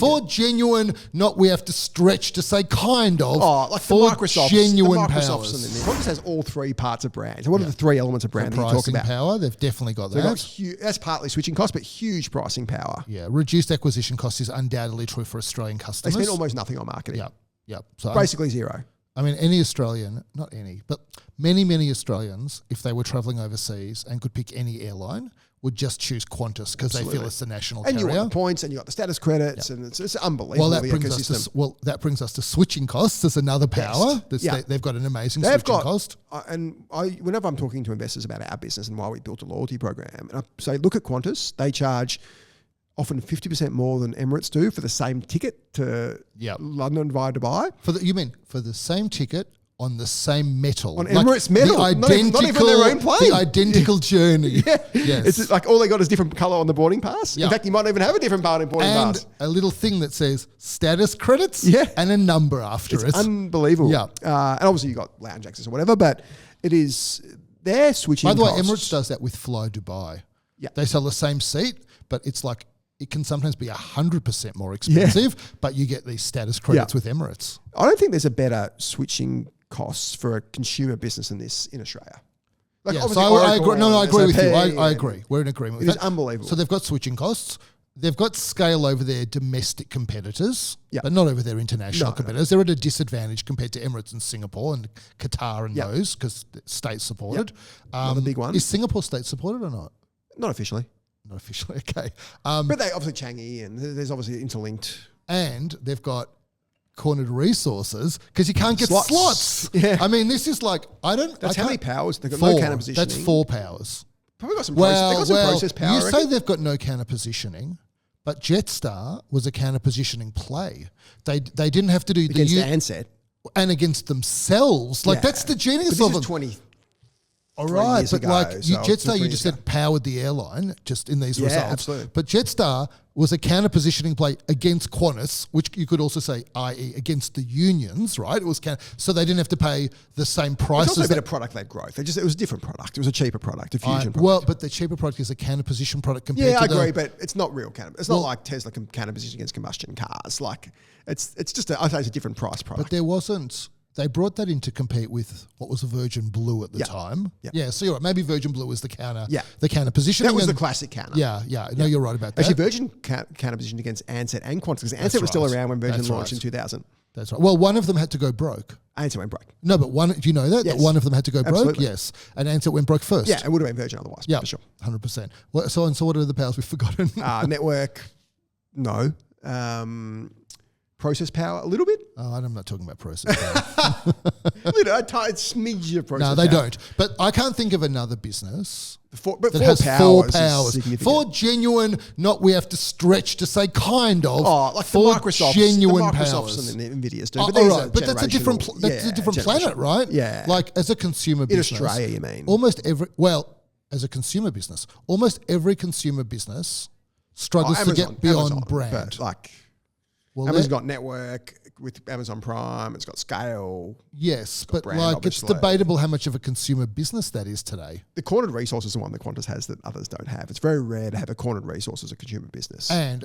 For genuine, not we have to stretch to say kind of. Oh, like for the Microsoft. genuine the powers. Qantas has all three parts of brand. So what are the three elements of brand that you talk Pricing about? power, they've definitely got So that. that's partly switching costs, but huge pricing power. Yeah, reduced acquisition cost is undoubtedly true for Australian They customers. spend almost nothing on marketing. Yep. So Basically zero. I mean, any Australian, not any, but many Australians, if they were travelling overseas and could pick any airline, would just choose Qantas because they feel it's the national And carrier. you want the points, and you got the status credits, and it's unbelievable. Well, the ecosystem. that brings us to switching costs as another power. They've got an amazing switching cost. Whenever I'm talking to investors about our business and why we built a loyalty program, and I say, look at Qantas, they charge often 50% more than Emirates do for the same ticket to London via Dubai. You mean for the same ticket on the same metal? On Emirates metal, not even their own plane. The identical journey. Yes. It's like all they got is different colour on the boarding pass. In fact, you might not even have a different boarding pass. A little thing that says status credits and a number after it. It's unbelievable. Yeah. And obviously you got lounge access or whatever, but it is their switching By the way, costs. Emirates does that with Fly Dubai. Yeah. They sell the same seat, but it's like it can sometimes be 100% more expensive, but you get these status credits with Emirates. I don't think there's a better switching costs for a consumer business than this in Australia. Like So I agree. No, I agree with you. I agree. We're in agreement with that. that. It's unbelievable. So they've got switching costs. They've got scale over their domestic competitors, but not over their international competitors. They're at a disadvantage compared to Emirates and Singapore and Qatar and those because state supported. Not a big one. Is Singapore state supported or not? Not officially. Not officially, okay. But they obviously Changi and there's obviously interlinked. And they've got cornered resources because you can't get slots. Yeah. I mean, this is like, That's how many powers? They've got four. no counter positioning. That's 4 powers. Probably got some, process power. You say they've got no counter positioning, but Jetstar was a counter positioning play. They didn't have to do against the handset and against themselves. Like that's the genius but of this them. is 20. All right, but ago, like Jetstar, you just ago. said powered the airline just in these results. Absolutely. But Jetstar was a counter positioning play against Qantas, which you could also say, i.e., against the unions, right? It was so they didn't have to pay the same prices. It's also a bit of product-led growth. It was a different product. It was a cheaper product, a fusion product. Well, but the cheaper product is a counter position product compared to I agree, but it's not real counter. It's not like Tesla can counter position against combustion cars. Like it's just I'd say it's a different price product. But there wasn't. They brought that in to compete with what was a Virgin Blue at the time. Yeah, so you're right. Maybe Virgin Blue was the counter positioning. That was the classic counter. No, you're right about that. Actually, Virgin counter positioned against Ansett and Qantas because Ansett was still around when Virgin launched in 2000. That's right. Well, one of them had to go broke. Ansett went broke. No, but do you know that? Yes. That one of them had to go broke? Absolutely. Yes. And Ansett went broke first. Yeah, it would have been Virgin otherwise, for sure. 100%. So what are the powers we've forgotten? Network, no. Process power, a little bit. Oh, I'm not talking about process power. A tight smidge of process No, they power. don't. But I can't think of another business But that has four 4 powers. For genuine, not we have to stretch to say kind of. Like for the Microsofts, genuine Microsofts powers. and the Nvidias do. But, but that's a different planet, right? Yeah. Like as a consumer business. In Australia, you mean? As a consumer business, almost every consumer business struggles to get beyond brand. But Amazon's got network with Amazon Prime. It's got scale. Yes, but brand, it's obviously. debatable how much of a consumer business that is today. The cornered resource is the one that Qantas has that others don't have. It's very rare to have a cornered resource as a consumer business. And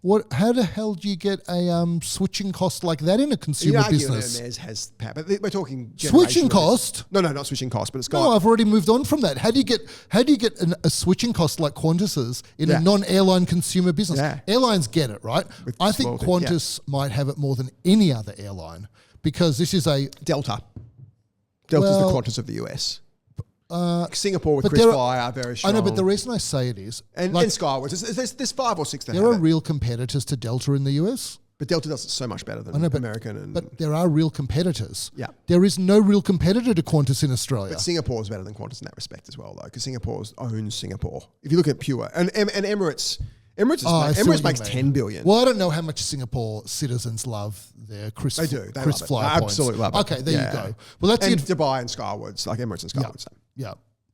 what? How the hell do you get a switching cost like that in a consumer business? Theirs has power, but we're talking switching cost. No, not switching cost, but it's got. No, I've already moved on from that. How do you get a switching cost like Qantas's in a non-airline consumer business? Yeah. Airlines get it, right? I think Qantas might have it more than any other airline because this is a Delta. Delta's the Qantas of the US. Singapore with Chris Fly are very strong. I know, but the reason I say it is... And Skywards. There's 5 or 6 that there are real competitors to Delta in the US. But Delta does it so much better than American. But there are real competitors. Yeah. There is no real competitor to Qantas in Australia. But Singapore is better than Qantas in that respect as well, though, because Singapore owns Singapore. If you look at pure... And Emirates... Emirates makes 10 billion. Well, I don't know how much Singapore citizens love their Chris They do. They Chris love Fly it. points. Absolutely love it. Okay, there you go. Well, that's and Dubai and Skywards, like Emirates and Skywards. Yeah.